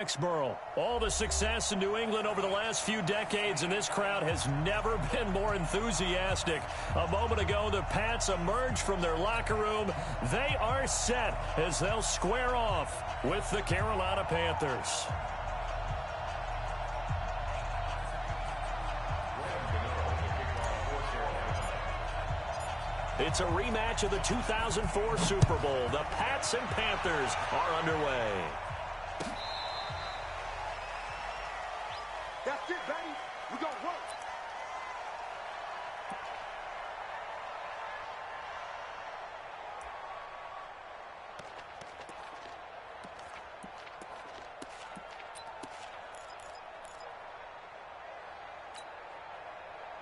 Foxborough. All the success in New England over the last few decades, and this crowd has never been more enthusiastic. A moment ago, the Pats emerged from their locker room. They are set as they'll square off with the Carolina Panthers. It's a rematch of the 2004 Super Bowl. The Pats and Panthers are underway. That's it, baby. We gonna work.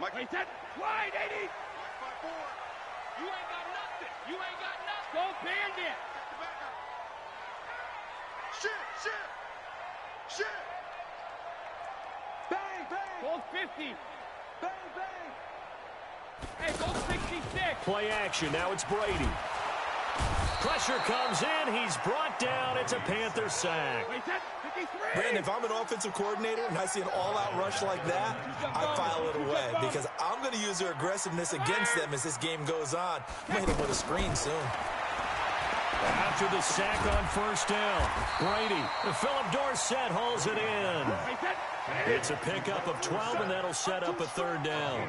Mike, hey, set. Wide, 80. 5-4. You ain't got nothing. You ain't got nothing. Go bandit. Shit. Bang, bang. Goal 50. Bang, bang. Hey, goal 66. Play action. Now it's Brady. Pressure comes in. He's brought down. It's a Panther sack. Wait, set. 53. Brandon, if I'm an offensive coordinator and I see an all-out rush like that, I file it away because I'm going to use their aggressiveness against them as this game goes on. I'm going to hit them with a screen soon. After the sack on first down, Brady. Philip Dorsett hauls it in. It's a pickup of 12, and that'll set up a third down.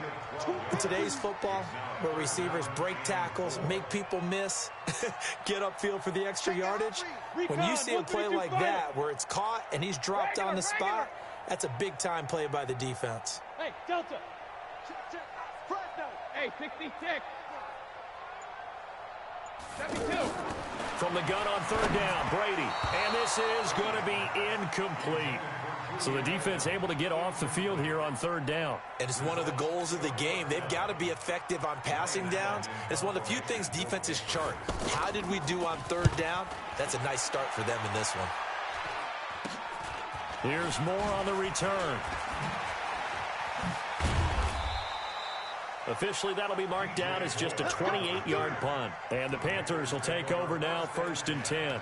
In today's football, where receivers break tackles, make people miss, get upfield for the extra yardage, when you see a play like that where it's caught and he's dropped on the spot, that's a big-time play by the defense. Hey, Delta. Hey, 66. 72. From the gun on third down, Brady. And this is going to be incomplete. So the defense able to get off the field here on third down. And it's one of the goals of the game. They've got to be effective on passing downs. It's one of the few things defenses chart. How did we do on third down? That's a nice start for them in this one. Here's more on the return. Officially, that'll be marked down as just a 28-yard punt. And the Panthers will take over now, 1st and 10.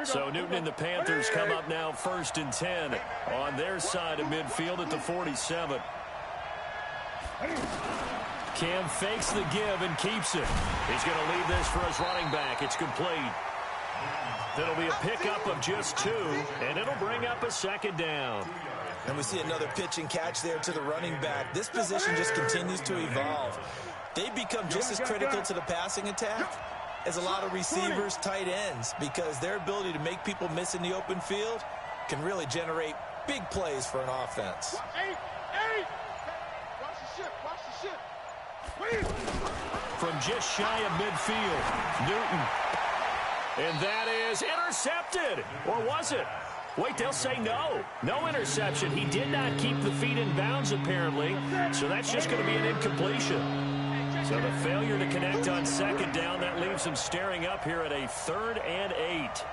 So Newton and the Panthers come up now 1st and 10 on their side of midfield at the 47. Cam fakes the give and keeps it. He's going to leave this for his running back. It's complete. That'll be a pickup of just 2, and it'll bring up a second down. And we see another pitch and catch there to the running back. This position just continues to evolve. They become just as critical to the passing attack as a lot of receivers, tight ends, because their ability to make people miss in the open field can really generate big plays for an offense. From just shy of midfield, Newton. And that is intercepted. Or was it? Wait, they'll say no. No interception. He did not keep the feet in bounds, apparently. So that's just going to be an incompletion. So the failure to connect on second down, that leaves him staring up here at a 3rd and 8.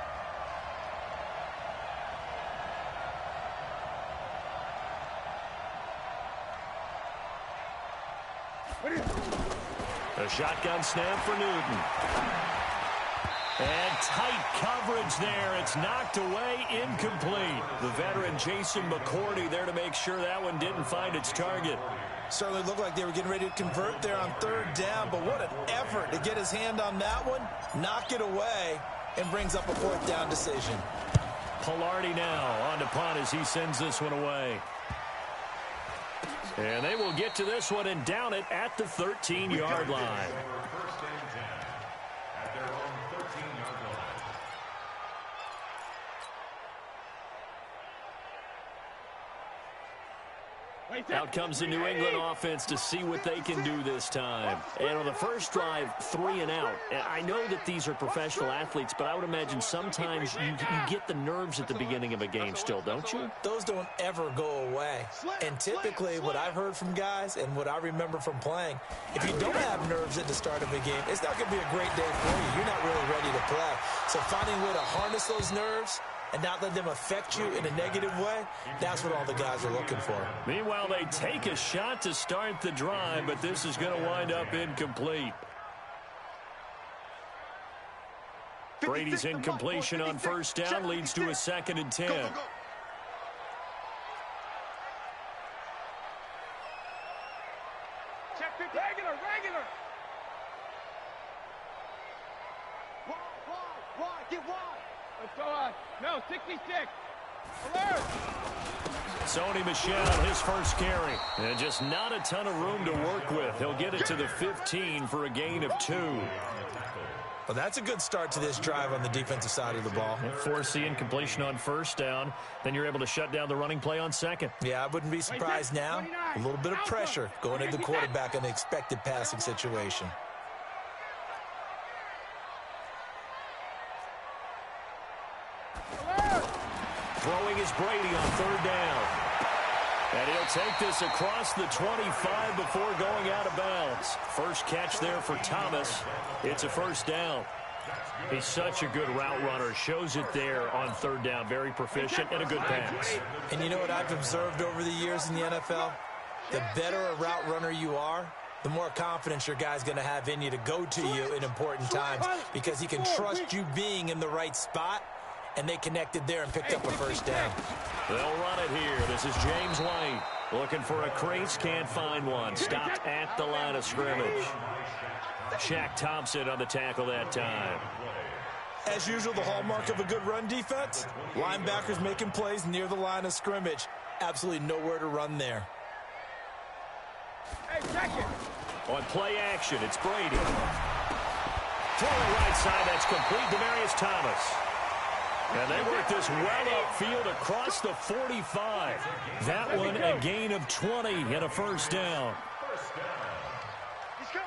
A shotgun snap for Newton. And tight coverage there. It's knocked away, incomplete. The veteran Jason McCourty there to make sure that one didn't find its target. Certainly looked like they were getting ready to convert there on third down, but what an effort to get his hand on that one, knock it away, and brings up a 4th down decision. Pilardi now on to punt as he sends this one away. And they will get to this one and down it at the 13-yard line. Out comes the New England offense to see what they can do this time. And on the first drive, 3 and out. And I know that these are professional athletes, but I would imagine sometimes you get the nerves at the beginning of a game still, don't you? Those don't ever go away. And typically what I've heard from guys and what I remember from playing, if you don't have nerves at the start of a game, it's not going to be a great day for you. You're not really ready to play. So finding a way to harness those nerves and not let them affect you in a negative way, that's what all the guys are looking for. Meanwhile, they take a shot to start the drive, but this is going to wind up incomplete. Brady's incompletion on first down leads to a 2nd and 10. Check 50. Regular. Wide. Get wide. Let's go on. No, 66. Alert. Sony Michel, his first carry. And just not a ton of room to work with. He'll get it to the 15 for a gain of 2. Well, that's a good start to this drive on the defensive side of the ball. Force the incompletion on first down. Then you're able to shut down the running play on second. Yeah, I wouldn't be surprised now. A little bit of pressure going into the quarterback in the expected passing situation. Throwing is Brady on third down. And he'll take this across the 25 before going out of bounds. First catch there for Thomas. It's a first down. He's such a good route runner. Shows it there on third down. Very proficient and a good pass. And you know what I've observed over the years in the NFL? The better a route runner you are, the more confidence your guy's going to have in you to go to you in important times because he can trust you being in the right spot. And they connected there and picked up a first down. They'll run it here. This is James White. Looking for a crease, can't find one. Stopped at the line of scrimmage. Shaq Thompson on the tackle that time. As usual, the hallmark of a good run defense, linebackers making plays near the line of scrimmage. Absolutely nowhere to run there. Hey, check it. On play action, it's Brady. Throwing right side, that's complete. Demaryius Thomas. And they work this well upfield across the 45. That one a gain of 20 and a first down. He's coming.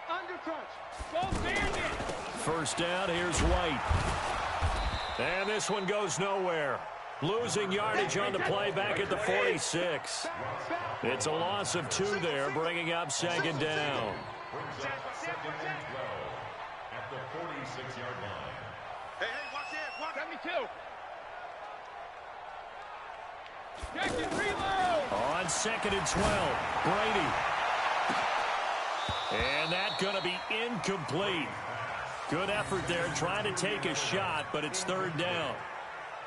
Undercrunch. Go Bandit. First down, here's White. And this one goes nowhere. Losing yardage on the play back at the 46. It's a loss of 2 there, bringing up 2nd down. At the 46-yard line. Hey, watch it. 72. Check it, reload. On 2nd and 12, Brady. And that's going to be incomplete. Good effort there, trying to take a shot, but it's third down.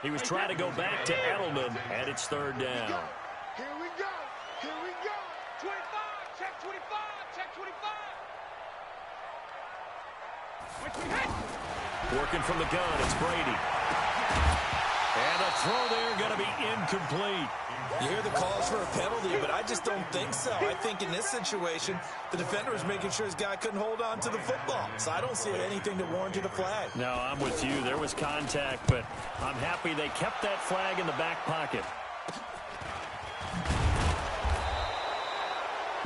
He was trying to go back to Edelman, and it's third down. Here we go. 25. Check 25. Working from the gun, it's Brady. And a throw there going to be incomplete. You hear the calls for a penalty, but I just don't think so. I think in this situation, the defender was making sure his guy couldn't hold on to the football. So I don't see anything to warrant a flag. No, I'm with you. There was contact, but I'm happy they kept that flag in the back pocket.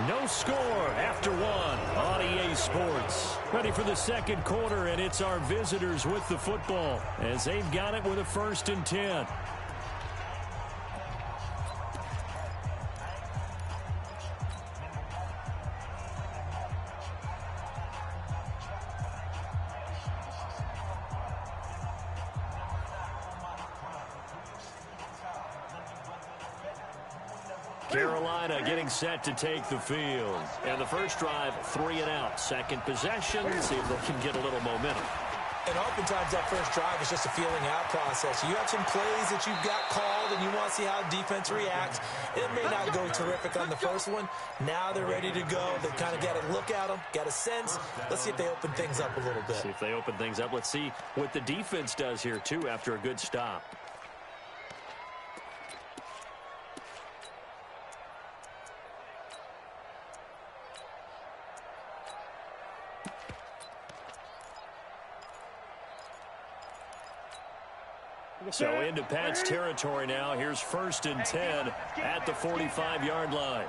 No score after 1 on EA Sports. Ready for the second quarter, and it's our visitors with the football as they've got it with a 1st and 10. Carolina getting set to take the field. And the first drive, 3 and out. Second possession, see if they can get a little momentum. And oftentimes that first drive is just a feeling out process. You have some plays that you've got called and you want to see how defense reacts. It may not go terrific on the first one. Now they're ready to go. They've kind of got to look at them, got a sense. Let's see if they open things up a little bit. See if they open things up. Let's see what the defense does here, too, after a good stop. So into Pat's territory now. Here's 1st and 10 at the 45-yard line.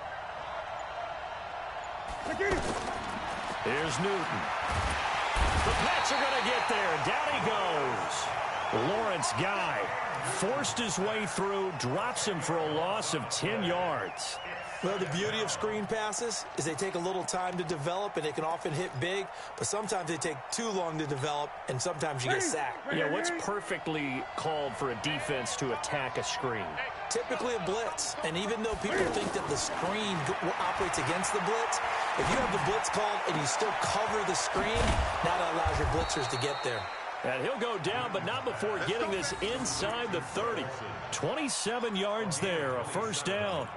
Here's Newton. The Pats are going to get there. Down he goes. Lawrence Guy forced his way through, drops him for a loss of 10 yards. Well, the beauty of screen passes is they take a little time to develop, and they can often hit big, but sometimes they take too long to develop, and sometimes you get sacked. Yeah, what's perfectly called for a defense to attack a screen? Typically a blitz, and even though people think that the screen operates against the blitz, if you have the blitz called and you still cover the screen, that allows your blitzers to get there. And he'll go down, but not before getting this inside the 30. 27 yards there, a 1st down.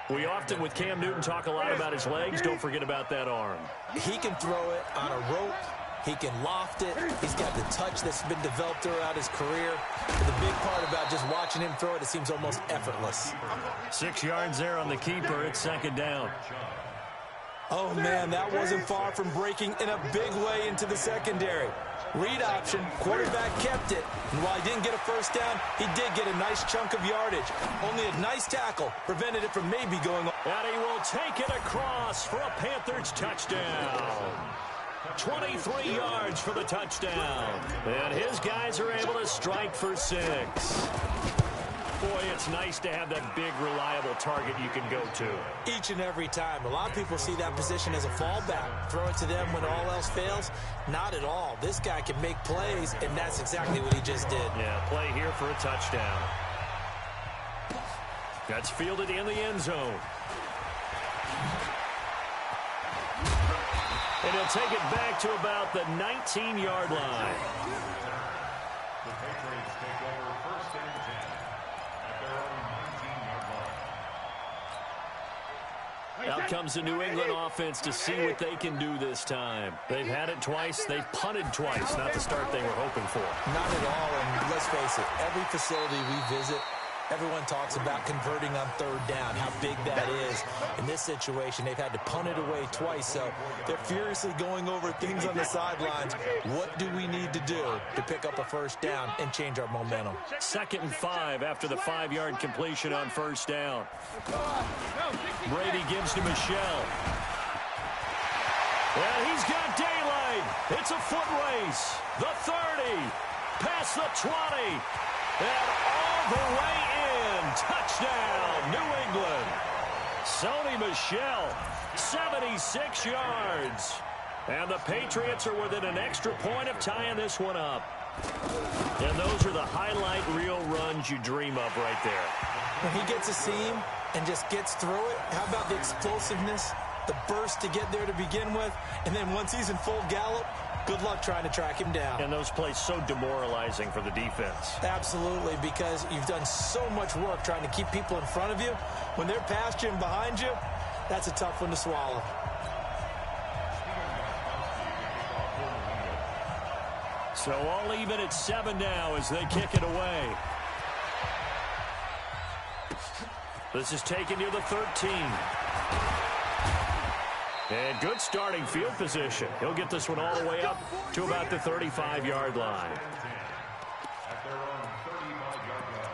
We often, with Cam Newton, talk a lot about his legs. Don't forget about that arm. He can throw it on a rope. He can loft it. He's got the touch that's been developed throughout his career. But the big part about just watching him throw it, it seems almost effortless. 6 yards there on the keeper. It's 2nd down. Oh, man, that wasn't far from breaking in a big way into the secondary. Read option, quarterback kept it, and while he didn't get a 1st down, he did get a nice chunk of yardage. Only a nice tackle prevented it from maybe going. And he will take it across for a Panthers touchdown. 23 yards for the touchdown. And his guys are able to strike for 6. Boy, it's nice to have that big, reliable target you can go to. Each and every time. A lot of people see that position as a fallback. Throw it to them when all else fails. Not at all. This guy can make plays, and that's exactly what he just did. Yeah, play here for a touchdown. That's fielded in the end zone. And he'll take it back to about the 19-yard line. The Patriots take over 1st and 10 at their own 19-yard line. Out comes the New England offense to see what they can do this time. They've had it twice. They've punted twice. Not the start they were hoping for. Not at all, and let's face it, every facility we visit, everyone talks about converting on 3rd down, how big that is. In this situation, they've had to punt it away twice, so they're furiously going over things on the sidelines. What do we need to do to pick up a 1st down and change our momentum? 2nd and 5 after the 5-yard completion on 1st down. Brady gives to Michelle. Well, he's got daylight. It's a foot race. The 30, past the 20, and all the way in. Touchdown, New England. Sony Michel, 76 yards. And the Patriots are within an extra point of tying this one up. And those are the highlight reel runs you dream of right there. When he gets a seam and just gets through it, how about the explosiveness, the burst to get there to begin with, and then once he's in full gallop, good luck trying to track him down. And those plays so demoralizing for the defense. Absolutely, because you've done so much work trying to keep people in front of you. When they're past you and behind you, that's a tough one to swallow. So all even at 7 now as they kick it away. This is taken near the 13. And good starting field position. He'll get this one all the way up to about the 35-yard line. At their own 35-yard line.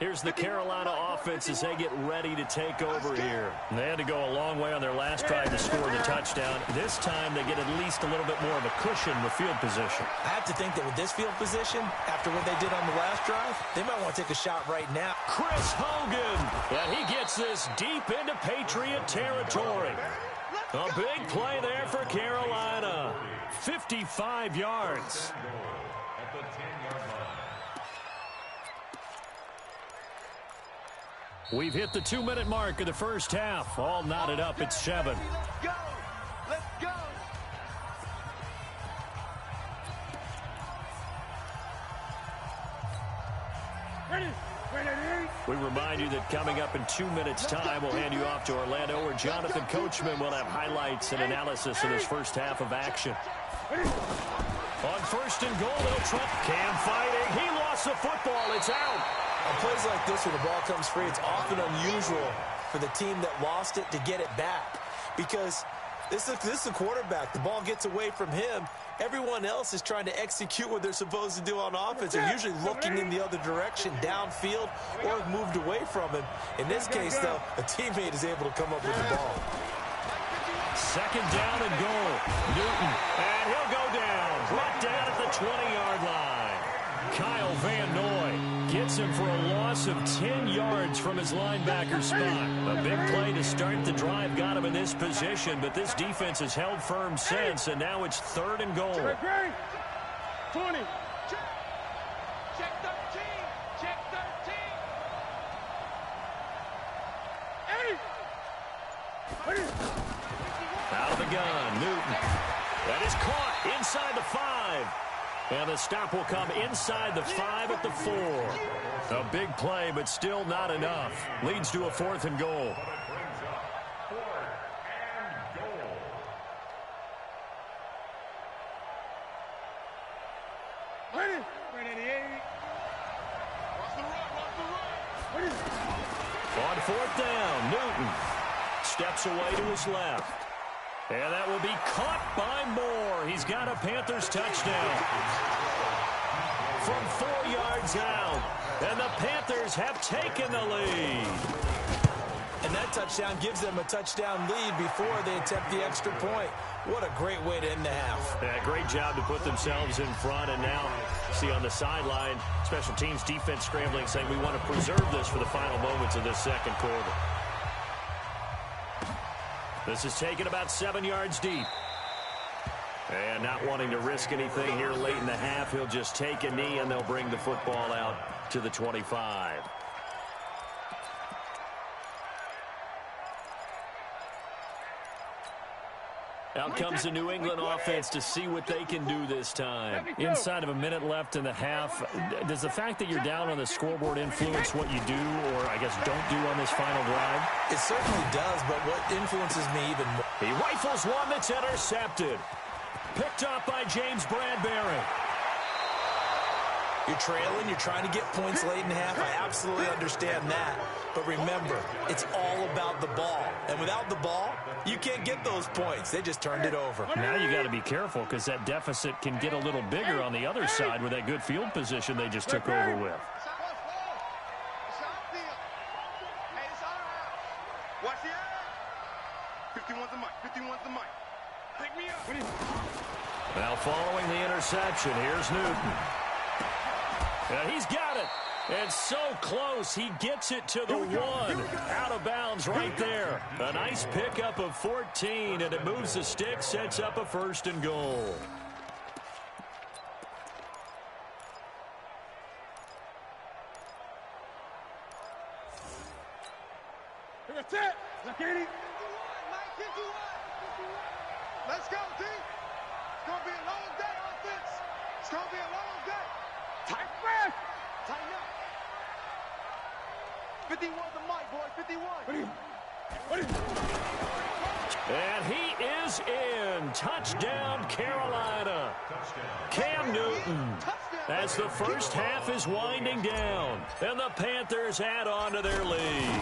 Here's the Carolina offense as they get ready to take over here. And they had to go a long way on their last drive to score the touchdown. This time they get at least a little bit more of a cushion with field position. I have to think that with this field position, after what they did on the last drive, they might want to take a shot right now. Chris Hogan, and he gets this deep into Patriot territory. A big play there for Carolina. 55 yards. At the 10-yard line. We've hit the 2-minute mark of the first half. All knotted up at 7. Let's go! Let's go! We remind you that coming up in 2 minutes' time, we'll hand you off to Orlando, where Jonathan Coachman will have highlights and analysis of his first half of action. On 1st and goal, they'll try. Cam fighting. He lost the football. It's out. On plays like this where the ball comes free, it's often unusual for the team that lost it to get it back. because this is the quarterback. The ball gets away from him. Everyone else is trying to execute what they're supposed to do on offense. They're usually looking in the other direction, downfield, or have moved away from him. In this case, though, a teammate is able to come up with the ball. Second down and goal. Newton, and he'll go down. Brought down at the 20-yard line. Kyle Van Noy gets him for a loss of 10 yards from his linebacker spot. A big play to start the drive got him in this position, but this defense has held firm since, and now it's third and goal. 20. Check 13. Check 13. Out of the gun, Newton. That is caught inside the 5. And the stop will come inside the 5 at the 4. A big play, but still not enough. Leads to a 4th and goal. On 4th down, Newton steps away to his left. And that will be caught by Moore. He's got a Panthers touchdown. From 4 yards out. And the Panthers have taken the lead. And that touchdown gives them a touchdown lead before they attempt the extra point. What a great way to end the half. Yeah, great job to put themselves in front. And now, see on the sideline, special teams defense scrambling, saying we want to preserve this for the final moments of this second quarter. This is taken about 7 yards deep. And not wanting to risk anything here late in the half, he'll just take a knee and they'll bring the football out to the 25. Out comes the New England offense to see what they can do this time. Inside of a minute left in the half, does the fact that you're down on the scoreboard influence what you do or, I guess, don't do on this final drive? It certainly does, but what influences me even more. He rifles one that's intercepted. Picked up by James Bradbury. You're trailing, you're trying to get points late in the half. I absolutely understand that. But remember, it's all about the ball. And without the ball, you can't get those points. They just turned it over. Now you got to be careful because that deficit can get a little bigger on the other side with that good field position they just took over with. Watch the eye. 51's the mic. 51's the mic. Pick me up. Now following the interception, here's Newton. And he's got it. And so close, he gets it to the 1. Out of bounds right there. A nice pickup of 14, and it moves the stick, sets up a 1st and goal. That's it. Look at it. Let's go, team. It's going to be a long day, offense. It's going to be a long day. Tight press. Tighten up. 51 the mic, boy. 51. And he is in. Touchdown, Carolina. Cam Newton. As the first half is winding down. And the Panthers add on to their lead.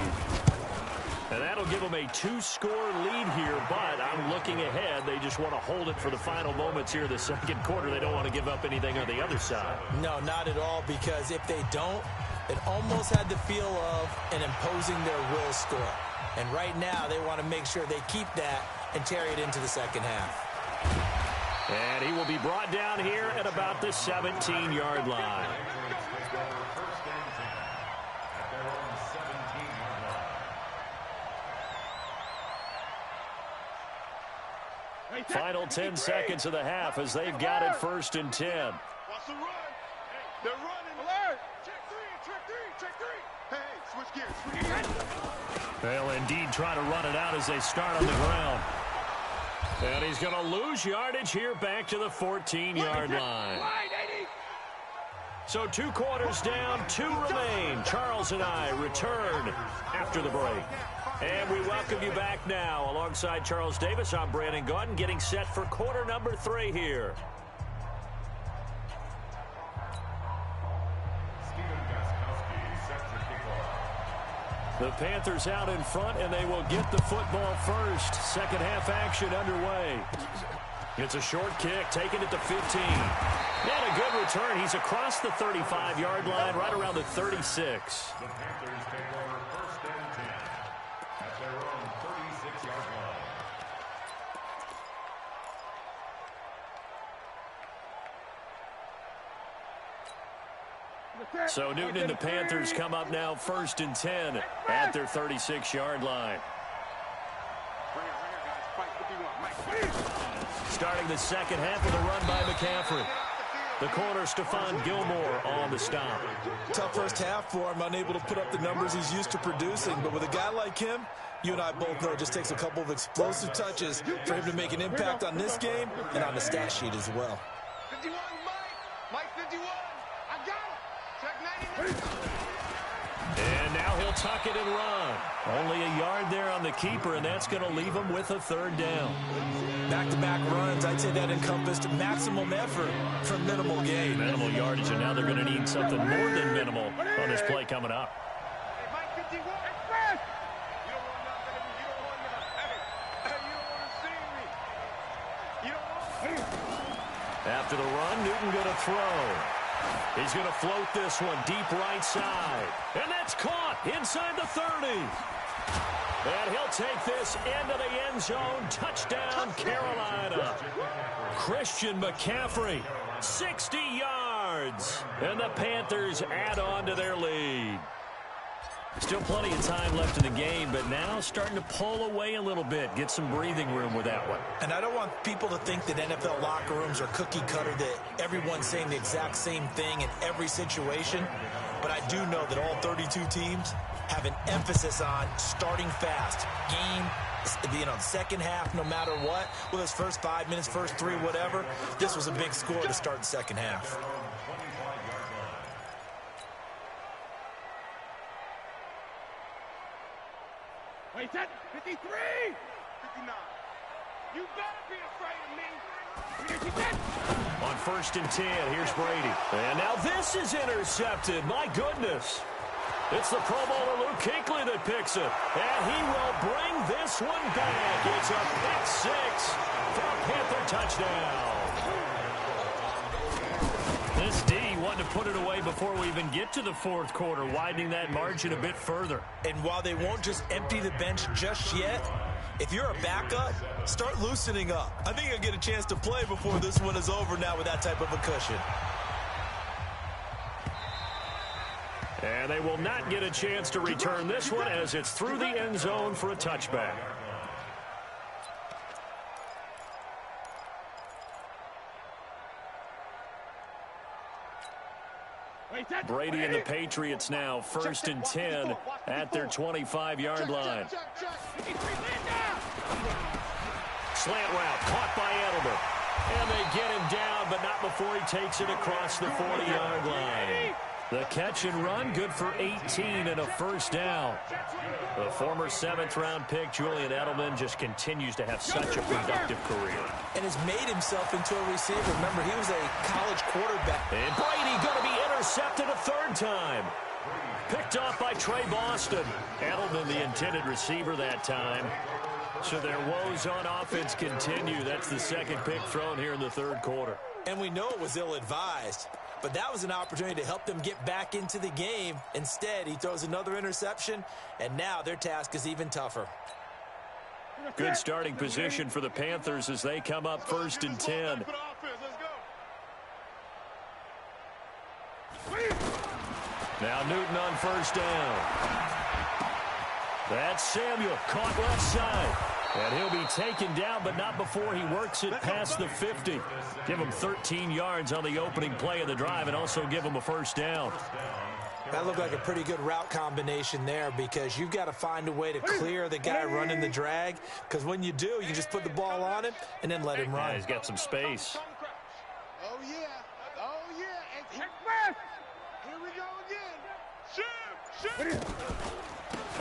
And that'll give them a 2-score lead here, but I'm looking ahead. They just want to hold it for the final moments here of the second quarter. They don't want to give up anything on the other side. No, not at all, because if they don't, it almost had the feel of an imposing their will score. And right now, they want to make sure they keep that and carry it into the second half. And he will be brought down here at about the 17-yard line. Final 10 seconds of the half as they've got it 1st and 10. Watch the run. They're running. Alert. Check 3. Hey, switch gears. They'll indeed try to run it out as they start on the ground. And he's going to lose yardage here back to the 14-yard line. So 2 quarters down, 2 remain. Charles and I return after the break. And we welcome you back now. Alongside Charles Davis, I'm Brandon Gaudin, getting set for quarter number 3 here. The Panthers out in front, and they will get the football first. Second half action underway. It's a short kick, taking it to 15. And a good return. He's across the 35-yard line, right around the 36. The Panthers take over first and 10 at their own 36-yard line. So Newton and the Panthers come up now first and 10 at their 36-yard line. Starting the second half with a run by McCaffrey. The corner, Stephon Gilmore, on the stop. Tough first half for him, unable to put up the numbers he's used to producing. But with a guy like him, you and I both know it just takes a couple of explosive touches for him to make an impact on this game and on the stat sheet as well. 51, Mike 51. I got it. Check 99. And now he'll tuck it and run. Only a yard there on the keeper, and that's going to leave him with a third down. Back-to-back runs, I'd say that encompassed maximum effort for minimal gain. Minimal yardage, and now they're going to need something more than minimal on this play coming up. Hey, Mike 51. Express. You don't want nothing. You don't want nothing. Hey, you don't want to see me. You don't want. After the run, Newton going to throw. He's going to float this one deep right side. And that's caught inside the 30. And he'll take this into the end zone. Touchdown, Carolina. Christian McCaffrey, 60 yards. And the Panthers add on to their lead. Still plenty of time left in the game, but now starting to pull away a little bit. Get some breathing room with that one. And I don't want people to think that NFL locker rooms are cookie cutter, that everyone's saying the exact same thing in every situation. But I do know that all 32 teams have an emphasis on starting fast. Game, second half, no matter what. Whether it's first 5 minutes, first 3, whatever. This was a big score to start the second half. Wait, that 53. 59. You better be afraid of me. On first and 10, here's Brady. And now this is intercepted. My goodness. It's the Pro Bowler Luke Kuechly that picks it. And he will bring this one back. It's a pick six for a Panther touchdown. This D wanted to put it away before we even get to the fourth quarter, widening that margin a bit further. And while they won't just empty the bench just yet, if you're a backup, start loosening up. I think you'll get a chance to play before this one is over now with that type of a cushion. And they will not get a chance to return this one as it's through the end zone for a touchback. Brady and the Patriots now first and 10 at their 25-yard line. Slant route caught by Edelman. And they get him down, but not before he takes it across the 40-yard line. The catch and run, good for 18 and a first down. The former 7th-round pick, Julian Edelman, just continues to have such a productive career. And has made himself into a receiver. Remember, he was a college quarterback. And Brady going to be intercepted a third time. Picked off by Trey Boston. Edelman, the intended receiver that time. So their woes on offense continue. That's the second pick thrown here in the third quarter. And we know it was ill-advised. But that was an opportunity to help them get back into the game. Instead, he throws another interception, and now their task is even tougher. Good starting position for the Panthers as they come up first and 10. Now Newton on first down. That's Samuel, caught left side. And he'll be taken down, but not before he works it past the 50. Give him 13 yards on the opening play of the drive and also give him a first down. That looked like a pretty good route combination there because you've got to find a way to clear the guy running the drag, because when you do, you just put the ball on him and then let him run. Yeah, he's got some space. Oh, yeah. Oh, yeah. Express. Here we go again. Shoot.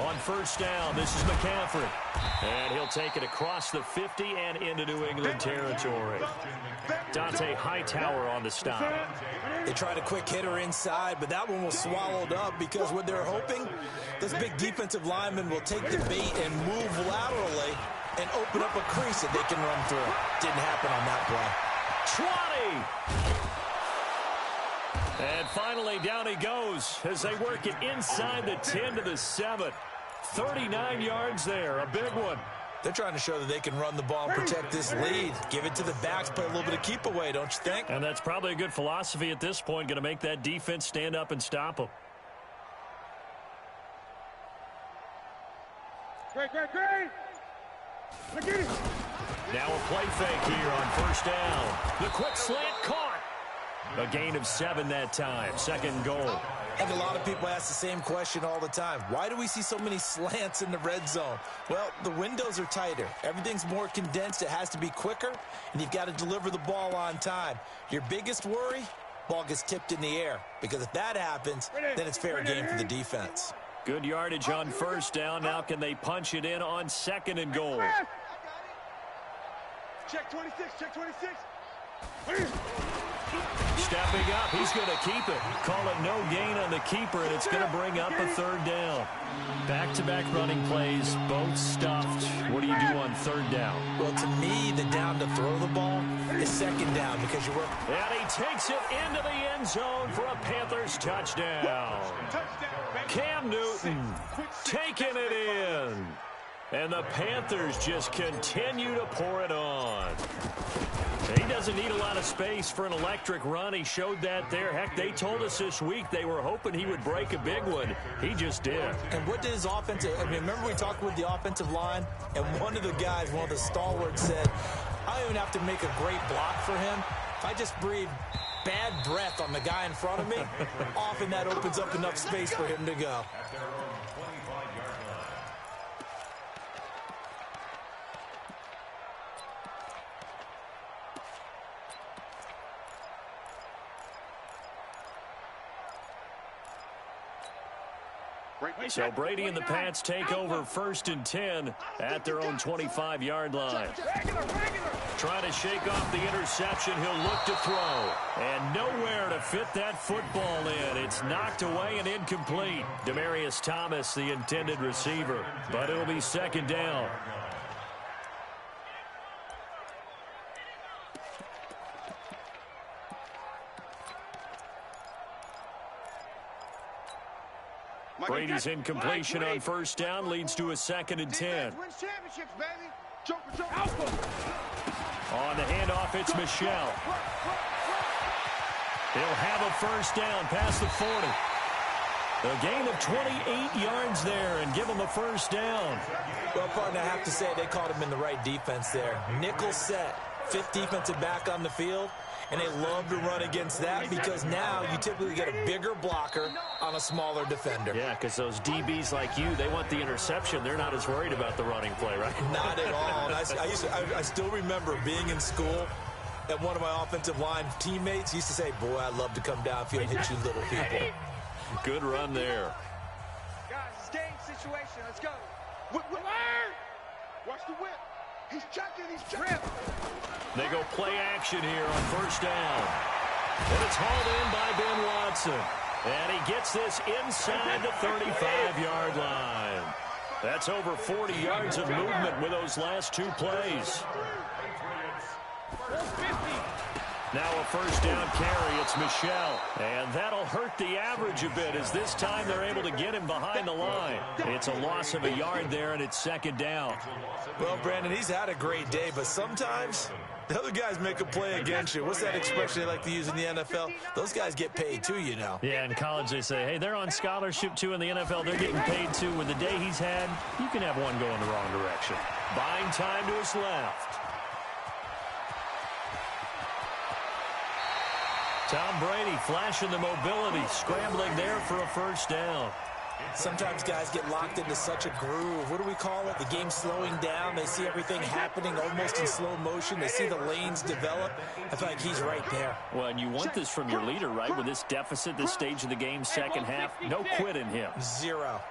On first down, this is McCaffrey. And he'll take it across the 50 and into New England territory. Dante Hightower on the stop. They tried a quick hitter inside, but that one was swallowed up because what they're hoping, this big defensive lineman will take the bait and move laterally and open up a crease that they can run through. Didn't happen on that play. 20! And finally, down he goes as they work it inside the 10 to the 7. 39 yards there, a big one. They're trying to show that they can run the ball and protect this lead. Give it to the backs, play a little bit of keep away, don't you think? And that's probably a good philosophy at this point, going to make that defense stand up and stop them. Great. Look at it. Now a play fake here on first down. The quick slant caught. A gain of 7 that time. Second and goal. And a lot of people ask the same question all the time. Why do we see so many slants in the red zone? Well, the windows are tighter. Everything's more condensed. It has to be quicker, and you've got to deliver the ball on time. Your biggest worry, ball gets tipped in the air. Because if that happens, then it's fair game for the defense. Good yardage on first down. Now can they punch it in on second and goal? Check 26, check 26. Stepping up, he's going to keep it. Call it no gain on the keeper, and it's going to bring up a third down. Back-to-back running plays, both stuffed. What do you do on third down? Well, to me, the down to throw the ball is second down because you work. And he takes it into the end zone for a Panthers touchdown. Cam Newton taking it in. And the Panthers just continue to pour it on. He doesn't need a lot of space for an electric run. He showed that there. Heck, they told us this week they were hoping he would break a big one. He just did. And what did his offensive, remember we talked with the offensive line, and one of the guys, one of the stalwarts said, I don't even have to make a great block for him. If I just breathe bad breath on the guy in front of me, often that opens up enough space for him to go. So Brady and the Pats take over 1st and 10 at their own 25-yard line. Trying to shake off the interception. He'll look to throw. And nowhere to fit that football in. It's knocked away and incomplete. Demaryius Thomas, the intended receiver. But it'll be second down. Brady's incompletion on first down leads to a 2nd and 10. On the handoff, it's Michel. He'll have a first down past the 40. A gain of 28 yards there and give him a first down. Well, partner, I have to say they caught him in the right defense there. Nickel set, 5th defensive back on the field. And they love to run against that because now you typically get a bigger blocker on a smaller defender. Yeah, because those DBs like you, they want the interception. They're not as worried about the running play, right? Not at all. And I still remember being in school, and one of my offensive line teammates used to say, boy, I'd love to come downfield and hit you little people. Good run there. Guys, it's game situation. Let's go. Watch the whip. He's chucking. They go play action here on first down. And it's hauled in by Ben Watson. And he gets this inside the 35-yard line. That's over 40 yards of movement with those last 2 plays. Now a first down carry. It's Michel. And that'll hurt the average a bit as this time they're able to get him behind the line. It's a loss of a yard there, and it's second down. Well, Brandon, he's had a great day, but sometimes the other guys make a play against you. What's that expression they like to use in the NFL? Those guys get paid too, you know. Yeah, in college they say, hey, they're on scholarship too. In the NFL, they're getting paid too. With the day he's had, you can have one go in the wrong direction. Buying time to his left. Tom Brady flashing the mobility, scrambling there for a first down. Sometimes guys get locked into such a groove. What do we call it? The game's slowing down. They see everything happening almost in slow motion. They see the lanes develop. I feel like he's right there. Well, and you want this from your leader, right? With this deficit, this stage of the game, second half, no quit in him. 0.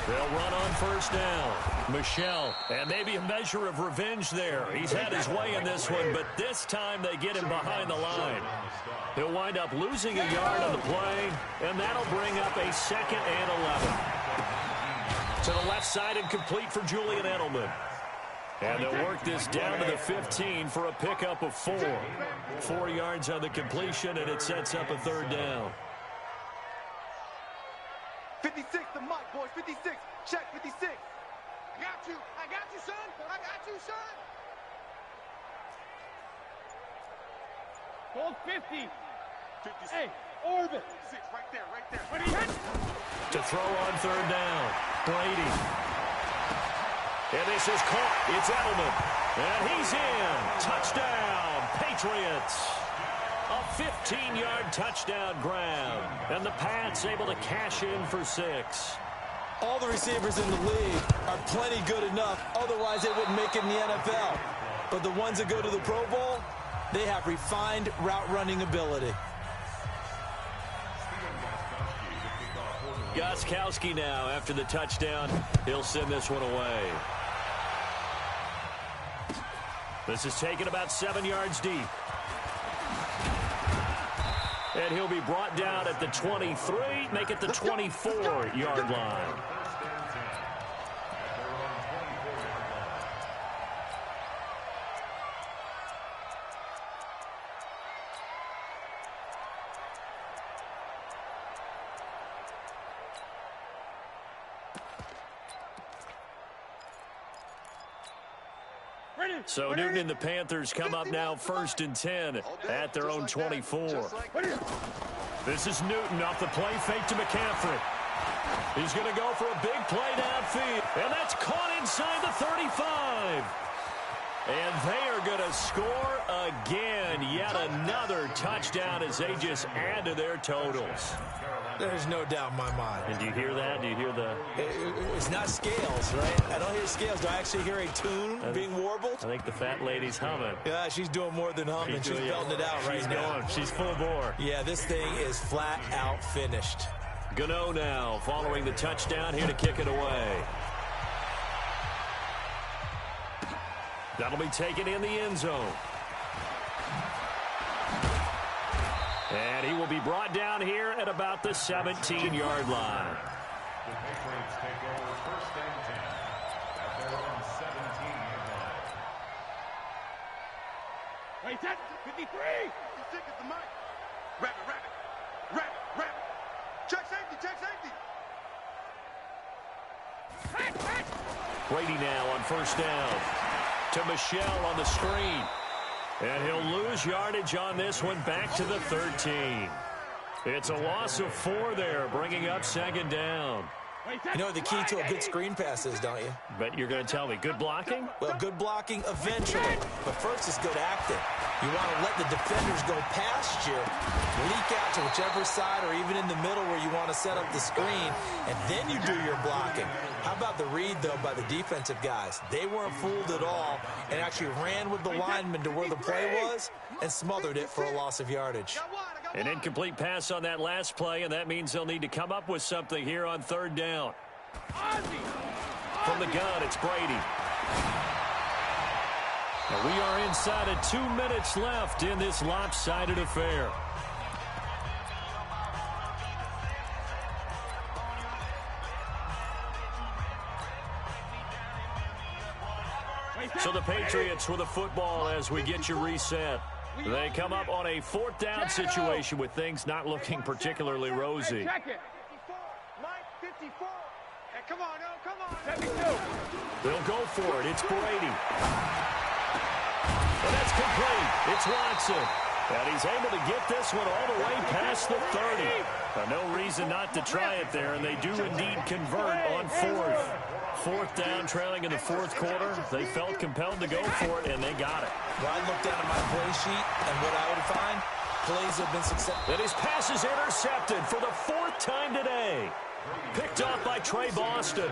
They'll run on first down. Michel, and maybe a measure of revenge there. He's had his way in this one, but this time they get him behind the line. He'll wind up losing a yard on the play, and that'll bring up a 2nd and 11. To the left side and complete for Julian Edelman. And they'll work this down to the 15 for a pickup of 4. 4 yards on the completion, and it sets up a 3rd down. 56, the mic, boys. 56. Check 56. I got you. I got you, son. I got you, son. Hold 50. 56. Hey, orbit. 6, right there, right there. What are you hit? To throw on 3rd down. Brady. And this is caught. It's Edelman. And he's in. Touchdown, Patriots. A 15-yard touchdown grab. And the Pats able to cash in for 6. All the receivers in the league are plenty good enough. Otherwise, they wouldn't make it in the NFL. But the ones that go to the Pro Bowl, they have refined route running ability. Gostkowski now after the touchdown. He'll send this one away. This is taken about 7 yards deep. And he'll be brought down at the 23, make it the 24-yard line. So Newton and the Panthers come up now 1st and 10 at their own 24. This is Newton off the play fake to McCaffrey. He's going to go for a big play downfield. And that's caught inside the 35. And they are going to score again. Yet another touchdown as they just add to their totals. There's no doubt in my mind. And do you hear that? Do you hear the... It's not scales, right? I don't hear scales. Do I actually hear a tune being warbled? I think the fat lady's humming. Yeah, she's doing more than humming. She's belting it out right now. She's full bore. Yeah, this thing is flat out finished. Gano now following the touchdown here to kick it away. That'll be taken in the end zone. And he will be brought down here at about the 17-yard line. The Patriots take over 1st and 10 at their own 17-yard line. Wait, that 53. 56 is the mic. Rabbit. Check safety. Brady now on 1st down. To Michel on the screen. And he'll lose yardage on this one back to the 13. It's a loss of 4 there, bringing up 2nd down. You know what the key to a good screen pass is, don't you? But you're going to tell me, good blocking? Well, good blocking eventually. But first is good acting. You want to let the defenders go past you, leak out to whichever side or even in the middle where you want to set up the screen, and then you do your blocking. How about the read, though, by the defensive guys? They weren't fooled at all and actually ran with the lineman to where the play was and smothered it for a loss of yardage. An incomplete pass on that last play, and that means they'll need to come up with something here on 3rd down. From the gun, it's Brady. Now we are inside of 2 minutes left in this lopsided affair. So the Patriots with a football as we get you reset. They come up on a 4th down situation with things not looking particularly rosy. Check it. 54. Hey, come on. 72. They'll go for it. It's Brady. And that's complete. It's Watson. And he's able to get this one all the way past the 30. No reason not to try it there, and they do indeed convert on 4th. 4th down, trailing in the 4th quarter. They felt compelled to go for it, and they got it. Well, I looked down at my play sheet, and what I would find, plays have been successful. And his pass is intercepted for the 4th time today. Picked off by Trey Boston.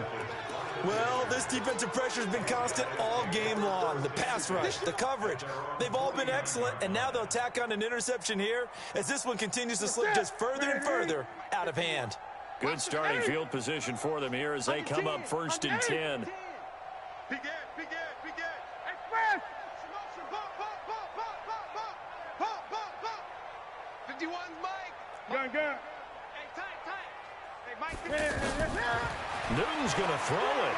Well, this defensive pressure has been constant all game long. The pass rush, the coverage, they've all been excellent, and now they'll tack on an interception here as this one continues to slip just further and further out of hand. Good starting field position for them here as they come up first and 10. Big Ed, Big Ed, Big Ed. Express! Motion, pop, pop, pop, pop, pop, pop. Pop, pop, pop. 51's Mike. Gun. Hey, tight. Hey, Mike. Newton's going to throw it.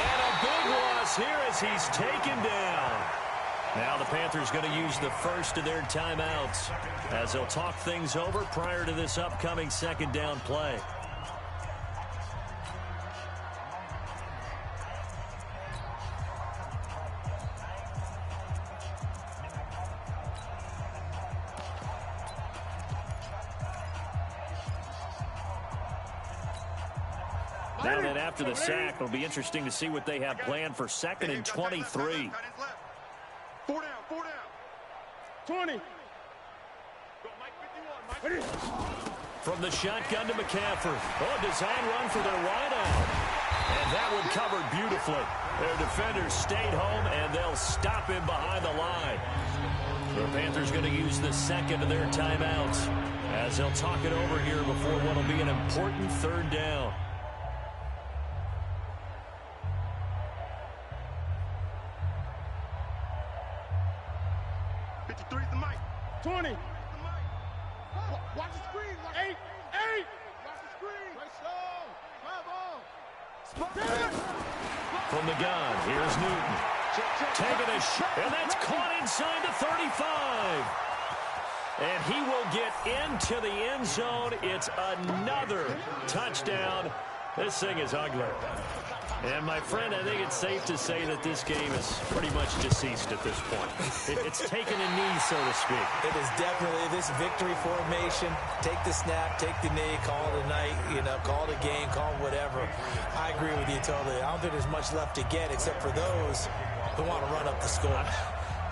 And a big loss here as he's taken down. Now the Panthers going to use the first of their timeouts as they'll talk things over prior to this upcoming second down play. Now then, after the sack, it'll be interesting to see what they have planned for second and 23. 4 down. 20. From the shotgun to McCaffrey. Oh, design run for their wideout. And that one covered beautifully. Their defenders stayed home, and they'll stop him behind the line. The Panthers going to use the second of their timeouts as they'll talk it over here before what will be an important third down. The mic. 20. Watch the screen. 8. Watch the screen. From the gun, here's Newton. Taking a shot, and that's caught inside the 35. And he will get into the end zone. It's another touchdown. This thing is ugly. And, my friend, I think it's safe to say that this game is pretty much deceased at this point. It's taken a knee, so to speak. It is definitely this victory formation. Take the snap, take the knee, call it a night, call it a game, call it whatever. I agree with you totally. I don't think there's much left to get except for those who want to run up the score.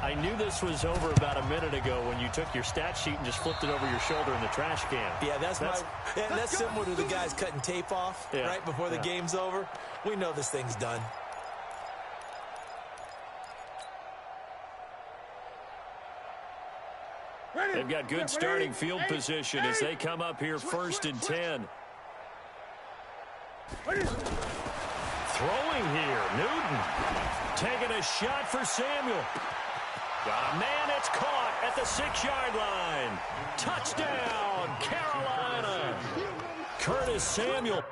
I knew this was over about a minute ago when you took your stat sheet and just flipped it over your shoulder in the trash can. Yeah, that's similar to the guys cutting tape off right before the game's over. We know this thing's done. They've got good starting field position as they come up here first and 10. Throwing here, Newton. Taking a shot for Samuel. Got a man, it's caught at the 6-yard line. Touchdown, Carolina. Curtis Samuel.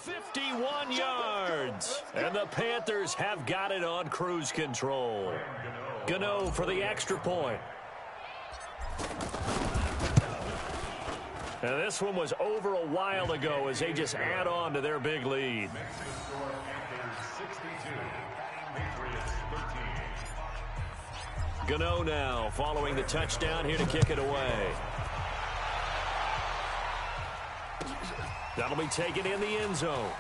.51 yards. And the Panthers have got it on cruise control. Gano for the extra point. And this one was over a while ago as they just add on to their big lead. Gano now following the touchdown here to kick it away. That'll be taken in the end zone.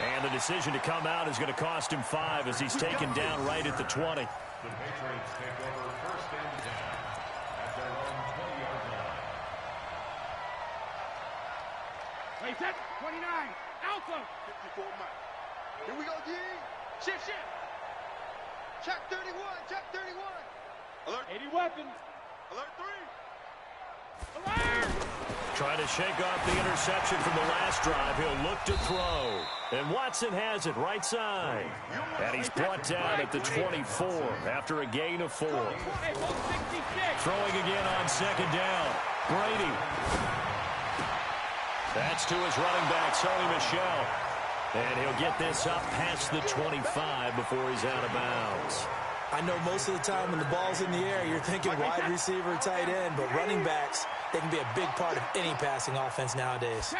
And the decision to come out is going to cost him 5 as he's taken down right at the 20. The Patriots take over first and 10 at their own 20-yard line. Wait, set. 29. Alpha. 54 Mike. Here we go, G. Shift. Check 31. Alert. 80 weapons. Alert 3. Alert. Trying to shake off the interception from the last drive. He'll look to throw. And Watson has it right side. And he's brought down at the 24 after a gain of 4. Hey, 166. Throwing again on second down. Brady. That's to his running back, Sony Michel. And he'll get this up past the 25 before he's out of bounds. I know most of the time when the ball's in the air, you're thinking wide receiver, tight end, but running backs, they can be a big part of any passing offense nowadays.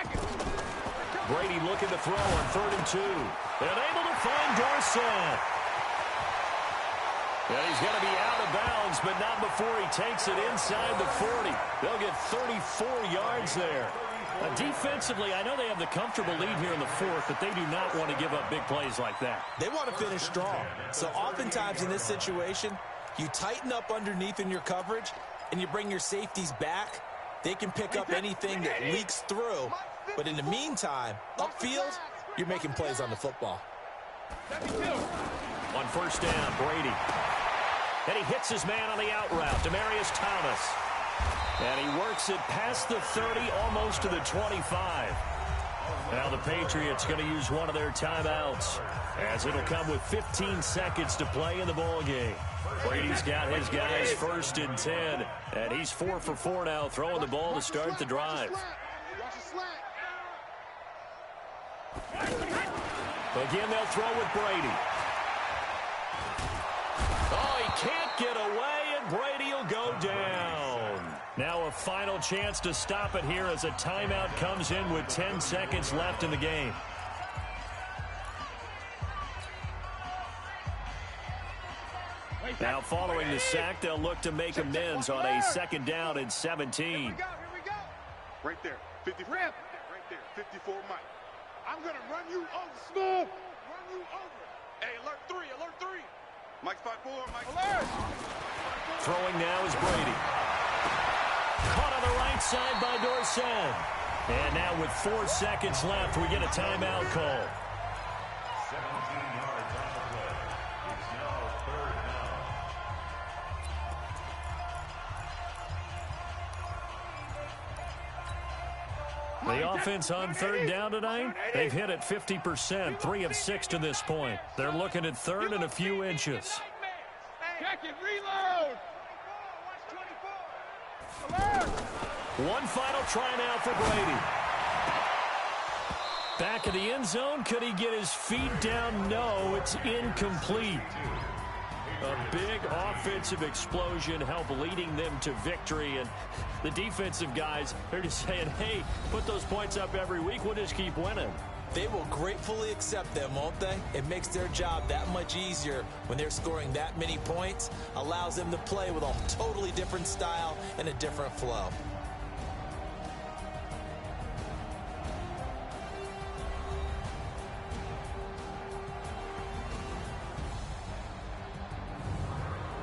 Brady looking to throw on 3rd and 2. And able to find Dorsett. And he's going to be out of bounds, but not before he takes it inside the 40. They'll get 34 yards there. Defensively, I know they have the comfortable lead here in the 4th, but they do not want to give up big plays like that. They want to finish strong. So oftentimes in this situation, you tighten up underneath in your coverage, and you bring your safeties back, They can pick up anything that leaks through, but in the meantime, upfield, you're making plays on the football. On first down, Brady. And he hits his man on the out route, Demaryius Thomas. And he works it past the 30, almost to the 25. Now the Patriots going to use one of their timeouts, as it'll come with 15 seconds to play in the ball game. Brady's got his guys first and 10, and he's 4 for 4 now, throwing the ball to start the drive. Again, they'll throw with Brady. Oh, he can't get away, and Brady will go down. Now a final chance to stop it here as a timeout comes in with 10 seconds left in the game. Now following the sack, they'll look to make amends on a second down and 17. Here we go. Right there. 54. Right there. 54 Mike. I'm going to run you over. Smooth. Run you over. Hey, alert 3. Mike's 5-4. Mike. Alert. Throwing now is Brady. Caught on the right side by Dorsett. And now with 4 seconds left, we get a timeout call. 17 yards on the play. It's now 3rd down. The offense on 3rd down tonight, they've hit it 50%, 3 of 6 to this point. They're looking at 3rd and a few inches. Check it, reload. One final try now for Brady. Back in the end zone, could he get his feet down? No, it's incomplete. A big offensive explosion helped leading them to victory, and the defensive guys, they're just saying, hey, put those points up every week, we'll just keep winning. They will gratefully accept them, won't they? It makes their job that much easier when they're scoring that many points, allows them to play with a totally different style and a different flow.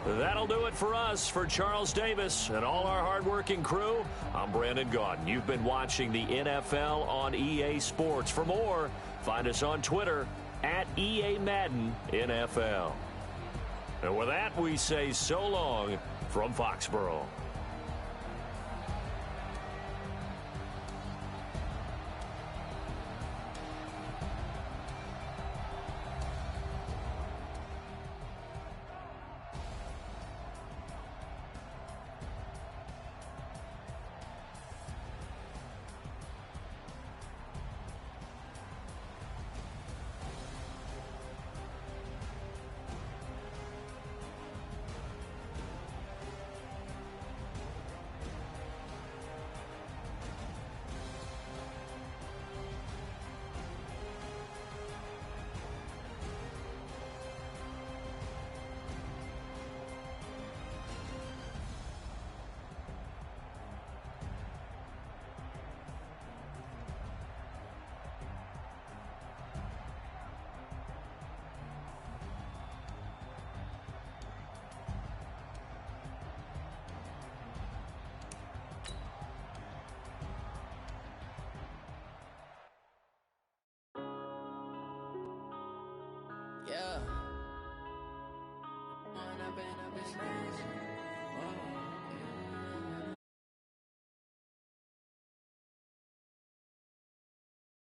That'll do it for us. For Charles Davis and all our hardworking crew, I'm Brandon Gaudin. You've been watching the NFL on EA Sports. For more, find us on Twitter at EA Madden NFL. And with that, we say so long from Foxborough. Yeah.